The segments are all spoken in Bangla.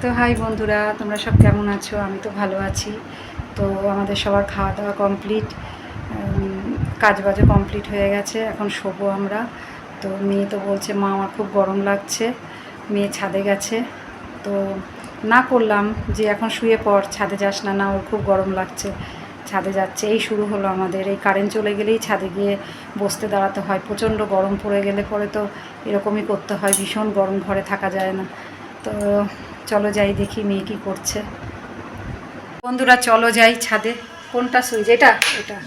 তো হাই বন্ধুরা, তোমরা সব কেমন আছো? আমি তো ভালো আছি। তো আমাদের সবার খাওয়া দাওয়া কমপ্লিট, কাজবাজও কমপ্লিট হয়ে গেছে। এখন শোবো আমরা। তো মেয়ে তো বলছে মা আমার খুব গরম লাগছে, মেয়ে ছাদে গেছে। তো না করলাম যে এখন শুয়ে পড়, ছাদে যাস না, না ওর খুব গরম লাগছে, ছাদে যাচ্ছে। এই শুরু হলো আমাদের, এই কারেন্ট চলে গেলেই ছাদে গিয়ে বসতে দাঁড়াতে হয়। প্রচণ্ড গরম পড়ে গেলে পরে তো এরকমই করতে হয়, ভীষণ গরম, ঘরে থাকা যায় না। তো চলো যাই, দেখি মেয়ে কী করছে। বন্ধুরা চলো যাই ছাদে। কোনটা সুইচ? এটা এটা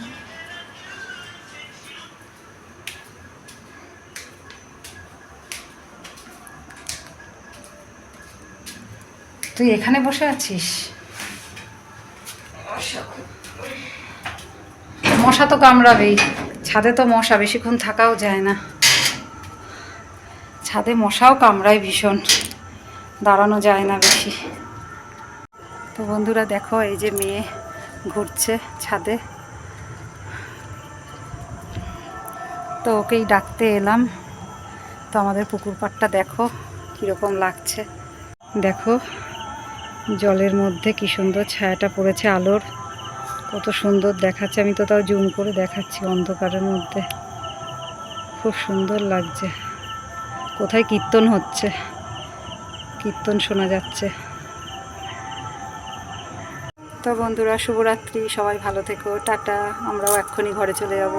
তুই এখানে বসে আছিস? মশা তো কামড়াবেই, ছাদে তো মশা, বেশিক্ষণ থাকাও যায় না। ছাদে মশাও কামড়ায় ভীষণ, দাঁড়ানো যায় না বেশি। তো বন্ধুরা দেখো, এই যে মেয়ে ঘুরছে ছাদে, তো ওকেই ডাকতে এলাম। তো আমাদের পুকুর পাড়টা দেখো কীরকম লাগছে। দেখো জলের মধ্যে কি সুন্দর ছায়াটা পড়েছে আলোর, কত সুন্দর দেখাচ্ছে। আমি তো তাও জুম করে দেখাচ্ছি অন্ধকারের মধ্যে, খুব সুন্দর লাগছে। কোথায় কীর্তন হচ্ছে, কীর্তন শোনা যাচ্ছে। তো বন্ধুরা শুভরাত্রি, সবাই ভালো থেকো, টাটা। আমরাও এক্ষুনি ঘরে চলে যাব।